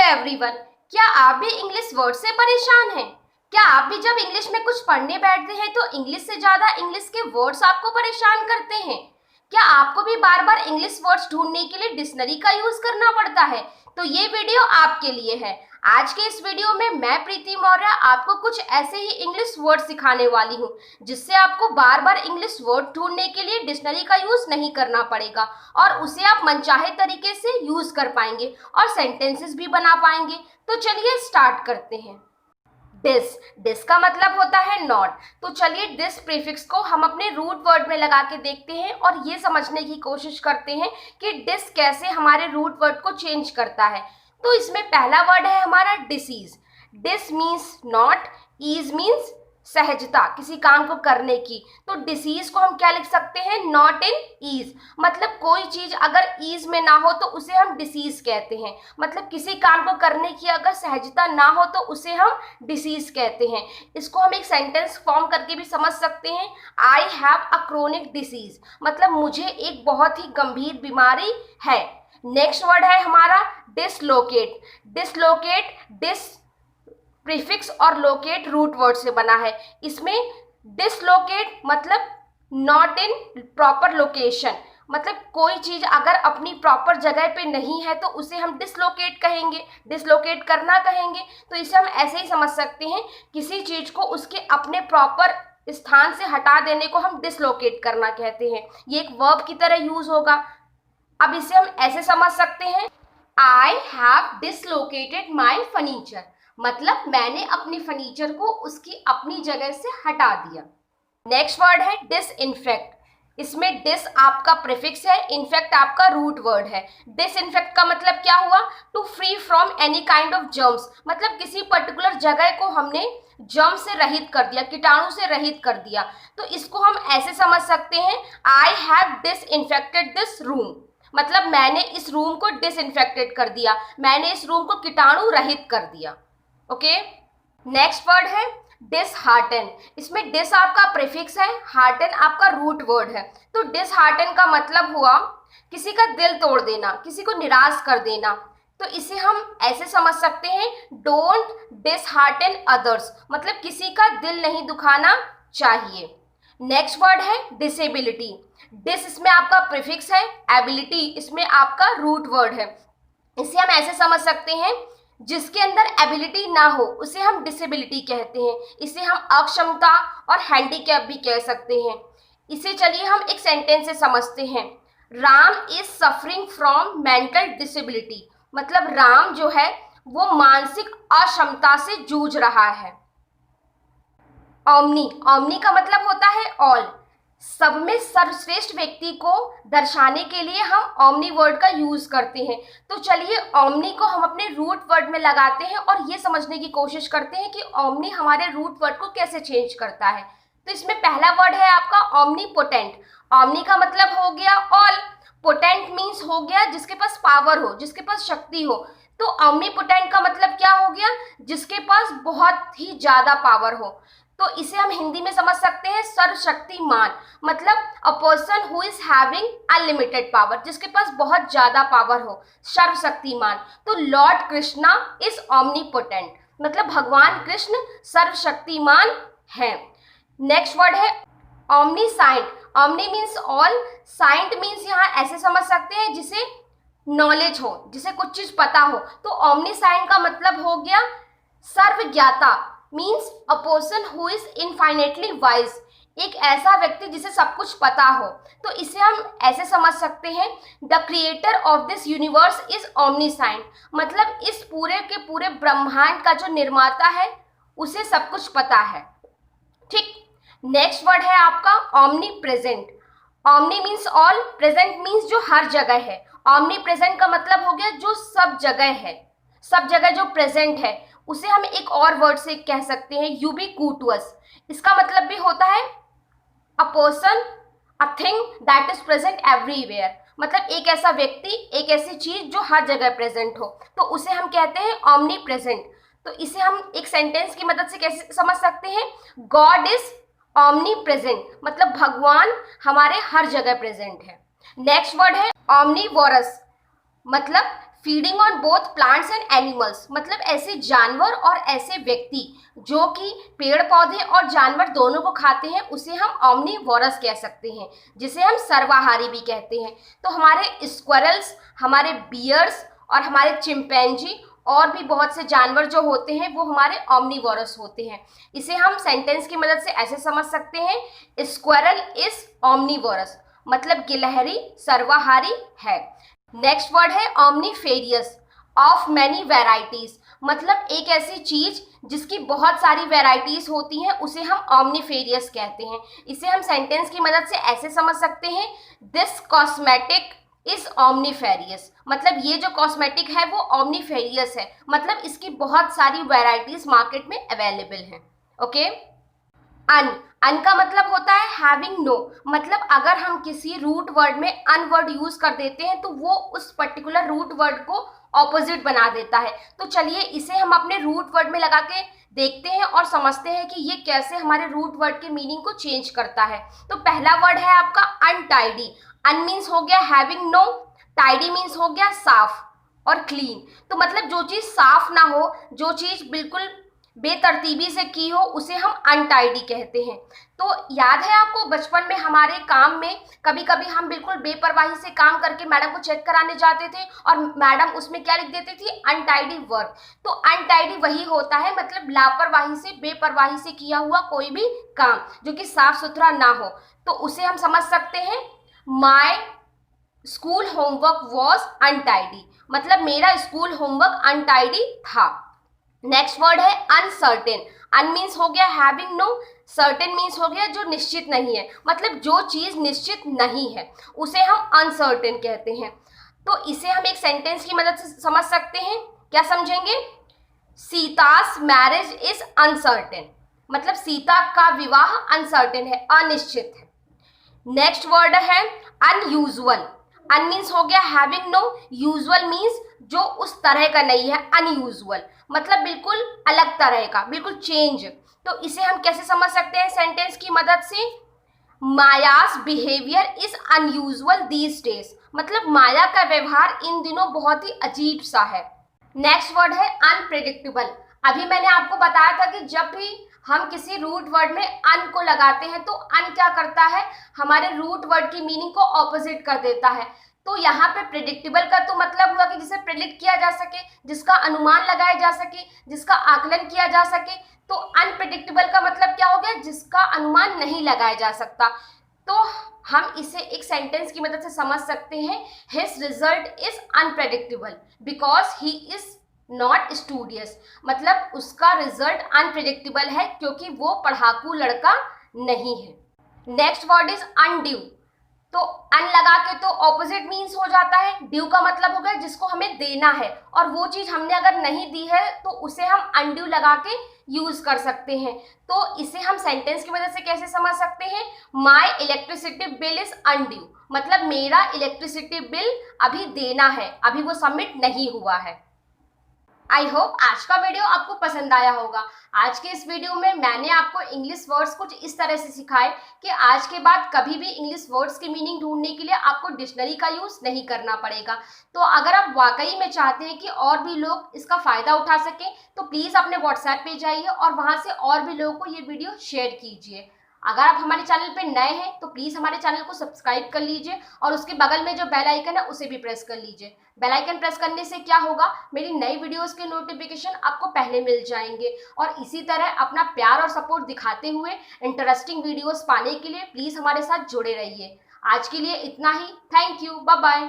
Everyone, क्या आप भी इंग्लिश वर्ड से परेशान हैं? क्या आप भी जब इंग्लिश में कुछ पढ़ने बैठते हैं तो इंग्लिश से ज़्यादा इंग्लिश के वर्ड्स आपको परेशान करते हैं? क्या आपको भी बार बार इंग्लिश वर्ड्स ढूंढने के लिए डिक्शनरी का यूज़ करना पड़ता है? तो ये वीडियो आपके लिए है। आज के इस वीडियो में मैं प्रीति मौर्य आपको कुछ ऐसे ही इंग्लिश वर्ड सिखाने वाली हूँ जिससे आपको बार बार इंग्लिश वर्ड ढूंढने के लिए डिक्शनरी का यूज़ नहीं करना पड़ेगा और उसे आप मनचाहे तरीके से यूज़ कर पाएंगे और सेंटेंसेस भी बना पाएंगे। तो चलिए स्टार्ट करते हैं। डिस का मतलब होता है नॉट। तो चलिए डिस प्रीफिक्स को हम अपने रूट वर्ड में लगा के देखते हैं और ये समझने की कोशिश करते हैं कि डिस कैसे हमारे रूट वर्ड को चेंज करता है। तो इसमें पहला वर्ड है हमारा disease. Dis means not, ease means सहजता, किसी काम को करने की। तो डिसीज को हम क्या लिख सकते हैं? Not in ease. मतलब कोई चीज अगर ईज में ना हो तो उसे हम डिसीज कहते हैं। मतलब किसी काम को करने की अगर सहजता ना हो तो उसे हम डिसीज कहते हैं। इसको हम एक सेंटेंस फॉर्म करके भी समझ सकते हैं। I have a chronic disease, मतलब मुझे एक बहुत ही गंभीर बीमारी है। नेक्स्ट वर्ड है हमारा डिसलोकेट। डिसलोकेट, डिस प्रीफिक्स और लोकेट रूट वर्ड से बना है। इसमें डिसलोकेट मतलब नॉट इन प्रॉपर लोकेशन, मतलब कोई चीज अगर अपनी प्रॉपर जगह पे नहीं है तो उसे हम डिसलोकेट कहेंगे, डिसलोकेट करना कहेंगे। तो इसे हम ऐसे ही समझ सकते हैं, किसी चीज को उसके अपने प्रॉपर स्थान से हटा देने को हम डिसलोकेट करना कहते हैं। ये एक वर्ब की तरह यूज होगा। अब इसे हम ऐसे समझ सकते हैं, I have dislocated my furniture, मतलब मैंने अपने फर्नीचर को उसकी अपनी जगह से हटा दिया। नेक्स्ट वर्ड है डिसइंफेक्ट। इसमें डिस आपका प्रीफिक्स है, इनफेक्ट आपका रूट वर्ड है। डिसइंफेक्ट का मतलब क्या हुआ? To free from any kind of germs, मतलब किसी पर्टिकुलर जगह को हमने जर्म से रहित कर दिया, कीटाणु से रहित कर दिया। तो इसको हम ऐसे समझ सकते हैं, I have disinfected this room, मतलब मैंने इस रूम को डिसइंफेक्टेड कर दिया, मैंने इस रूम को कीटाणु रहित कर दिया। ओके। नेक्स्ट वर्ड है डिसहार्टन। इसमें डिस आपका प्रीफिक्स है, हार्टन आपका रूट वर्ड है। तो डिसहार्टन का मतलब हुआ किसी का दिल तोड़ देना, किसी को निराश कर देना। तो इसे हम ऐसे समझ सकते हैं, डोंट डिसहार्टन अदर्स, मतलब किसी का दिल नहीं दुखाना चाहिए। नेक्स्ट वर्ड है डिसेबिलिटी। डिस इसमें आपका प्रीफिक्स है, एबिलिटी इसमें आपका रूट वर्ड है। इसे हम ऐसे समझ सकते हैं, जिसके अंदर एबिलिटी ना हो उसे हम डिसेबिलिटी कहते हैं। इसे हम अक्षमता और हैंडीकैप भी कह सकते हैं। इसे चलिए हम एक सेंटेंस से समझते हैं, Ram is suffering from mental disability, मतलब राम जो है वो मानसिक अक्षमता से जूझ रहा है। ओमनी, ओमनी का मतलब होता है ऑल। सब में सर्वश्रेष्ठ व्यक्ति को दर्शाने के लिए हम ओमनी वर्ड का यूज करते हैं। तो चलिए ओमनी को हम अपने रूट वर्ड में लगाते हैं और ये समझने की कोशिश करते हैं कि ओमनी हमारे रूट वर्ड को कैसे चेंज करता है। तो इसमें पहला वर्ड है आपका ओमनीपोटेंट। ओमनी का मतलब हो गया ऑल, पोटेंट मीन्स हो गया जिसके पास पावर हो, जिसके पास शक्ति हो। तो ओमनीपोटेंट का मतलब क्या हो गया? जिसके पास बहुत ही ज्यादा पावर हो। तो इसे हम हिंदी में समझ सकते हैं सर्वशक्तिमान, मतलब अ person who is having unlimited power, जिसके पास बहुत ज्यादा पावर हो, सर्वशक्तिमान। तो लॉर्ड कृष्णा इज ओमनीपोटेंट, मतलब भगवान कृष्ण सर्वशक्तिमान हैं। नेक्स्ट वर्ड है omniscient. Omni means all, scient means यहाँ ऐसे समझ सकते हैं जिसे नॉलेज हो, जिसे कुछ चीज पता हो। तो ओमनीसाइंट का मतलब हो गया सर्वज्ञाता, means a person who is infinitely wise, एक ऐसा व्यक्ति जिसे सब कुछ पता हो। तो इसे हम ऐसे समझ सकते हैं, the creator of this universe is ओमनीसाइंट, मतलब इस पूरे के पूरे ब्रह्मांड का जो निर्माता है उसे सब कुछ पता है। ठीक। नेक्स्ट वर्ड है आपका omni present. Omni means all, present means जो हर जगह है। ओमनी प्रेजेंट का मतलब हो गया जो सब जगह है, सब जगह जो प्रेजेंट है। उसे हम एक और वर्ड से कह सकते हैं यूबिक्यूटस। इसका मतलब भी होता है a person, a thing that is present everywhere, मतलब एक ऐसा व्यक्ति, एक ऐसी चीज जो हर जगह प्रेजेंट हो। तो उसे हम कहते हैं ओमनी प्रेजेंट। तो इसे हम एक सेंटेंस की मदद से कैसे समझ सकते हैं, गॉड इज ओमनी प्रेजेंट, मतलब भगवान हमारे हर जगह प्रेजेंट है। नेक्स्ट वर्ड है ओमनीवोरस, मतलब feeding on both plants and animals, मतलब ऐसे जानवर और ऐसे व्यक्ति जो कि पेड़ पौधे और जानवर दोनों को खाते हैं, उसे हम ऑमनीवोरस कह सकते हैं, जिसे हम सर्वाहारी भी कहते हैं। तो हमारे स्क्वायरल्स, हमारे बियर्स और हमारे चिंपैंजी और भी बहुत से जानवर जो होते हैं वो हमारे ऑमनीवोरस होते हैं। इसे हम सेंटेंस की मदद से ऐसे समझ सकते हैं, स्क्वायरल इज ऑमनीवोरस, मतलब गिलहरी सर्वाहारी है। नेक्स्ट वर्ड है ऑमनीफेरियस, ऑफ मैनी वेराइटीज, मतलब एक ऐसी चीज जिसकी बहुत सारी वेराइटीज होती हैं उसे हम ऑमनीफेरियस कहते हैं। इसे हम सेंटेंस की मदद से ऐसे समझ सकते हैं, दिस कॉस्मेटिक इज ऑमनीफेरियस, मतलब ये जो कॉस्मेटिक है वो ऑमनीफेरियस है, मतलब इसकी बहुत सारी वेराइटीज मार्केट में अवेलेबल हैं। ओके। अन का मतलब होता है हैविंग नो, मतलब अगर हम किसी रूट वर्ड में अन वर्ड यूज कर देते हैं तो वो उस पर्टिकुलर रूट वर्ड को ऑपोजिट बना देता है। तो चलिए इसे हम अपने रूट वर्ड में लगा के देखते हैं और समझते हैं कि ये कैसे हमारे रूट वर्ड के मीनिंग को चेंज करता है। तो पहला वर्ड है आपका अनटाइडी। अन मीन्स हो गया हैविंग नो, टाइडी मीन्स हो गया साफ और क्लीन। तो मतलब जो चीज साफ ना हो, जो चीज बिल्कुल बेतरतीबी से की हो, उसे हम अनटाइडी कहते हैं। तो याद है आपको बचपन में हमारे काम में कभी कभी हम बिल्कुल बेपरवाही से काम करके मैडम को चेक कराने जाते थे और मैडम उसमें क्या लिख देती थी, अनटाइडी वर्क। तो अनटाइडी वही होता है, मतलब लापरवाही से, बेपरवाही से किया हुआ कोई भी काम जो कि साफ सुथरा ना हो। तो उसे हम समझ सकते हैं, my school homework was untidy, मतलब मेरा स्कूल होमवर्क अनटाइडी था। नेक्स्ट वर्ड है अनसर्टेन। अन मीन्स हो गया हैविंग नो, सर्टेन मीन्स हो गया जो निश्चित नहीं है, मतलब जो चीज निश्चित नहीं है उसे हम अनसर्टेन कहते हैं। तो इसे हम एक सेंटेंस की मदद से समझ सकते हैं। क्या समझेंगे, सीतास मैरिज इज अनसर्टेन, मतलब सीता का विवाह अनसर्टेन है, अनिश्चित है। नेक्स्ट वर्ड है अनयूजुअल। अन मीन्स हो गया हैविंग नो, यूजुअल मीन्स जो उस तरह का नहीं है, अनयूजुअल मतलब बिल्कुल अलग तरह का, बिल्कुल चेंज। तो इसे हम कैसे समझ सकते हैं सेंटेंस की मदद से, Maya's behaviour is unusual these days, मतलब माया का व्यवहार इन दिनों बहुत ही अजीब सा है। नेक्स्ट वर्ड है अनप्रेडिक्टेबल। अभी मैंने आपको बताया था कि जब भी हम किसी रूट वर्ड में अन को लगाते हैं तो अन क्या करता है, हमारे रूट वर्ड की मीनिंग को ऑपोजिट कर देता है। तो यहाँ पे प्रेडिक्टेबल का तो मतलब हुआ कि जिसे प्रेडिक्ट किया जा सके, जिसका अनुमान लगाया जा सके, जिसका आकलन किया जा सके। तो अनप्रेडिक्टेबल का मतलब क्या हो गया, जिसका अनुमान नहीं लगाया जा सकता। तो हम इसे एक सेंटेंस की मदद से समझ सकते हैं, his result is unpredictable because he is not studious, मतलब उसका रिजल्ट अनप्रेडिक्टेबल है क्योंकि वो पढ़ाकू लड़का नहीं है। Next word is undue. तो अन लगा के तो ऑपोजिट मीन्स हो जाता है, ड्यू का मतलब हो गया जिसको हमें देना है, और वो चीज हमने अगर नहीं दी है तो उसे हम अनड्यू लगा के यूज कर सकते हैं। तो इसे हम सेंटेंस की मदद से कैसे समझ सकते हैं, माई इलेक्ट्रिसिटी बिल इज अनड्यू, मतलब मेरा इलेक्ट्रिसिटी बिल अभी देना है, अभी वो सबमिट नहीं हुआ है। आई होप आज का वीडियो आपको पसंद आया होगा। आज के इस वीडियो में मैंने आपको इंग्लिश वर्ड्स कुछ इस तरह से सिखाए कि आज के बाद कभी भी इंग्लिश वर्ड्स की मीनिंग ढूंढने के लिए आपको डिक्शनरी का यूज़ नहीं करना पड़ेगा। तो अगर आप वाकई में चाहते हैं कि और भी लोग इसका फ़ायदा उठा सकें तो प्लीज़ अपने व्हाट्सएप पे जाइए और वहाँ से और भी लोगों को ये वीडियो शेयर कीजिए। अगर आप हमारे चैनल पे नए हैं तो प्लीज़ हमारे चैनल को सब्सक्राइब कर लीजिए और उसके बगल में जो बेल आइकन है उसे भी प्रेस कर लीजिए। बेल आइकन प्रेस करने से क्या होगा, मेरी नई वीडियोस के नोटिफिकेशन आपको पहले मिल जाएंगे। और इसी तरह अपना प्यार और सपोर्ट दिखाते हुए इंटरेस्टिंग वीडियोस पाने के लिए प्लीज़ हमारे साथ जुड़े रहिए। आज के लिए इतना ही। Thank you, bye bye.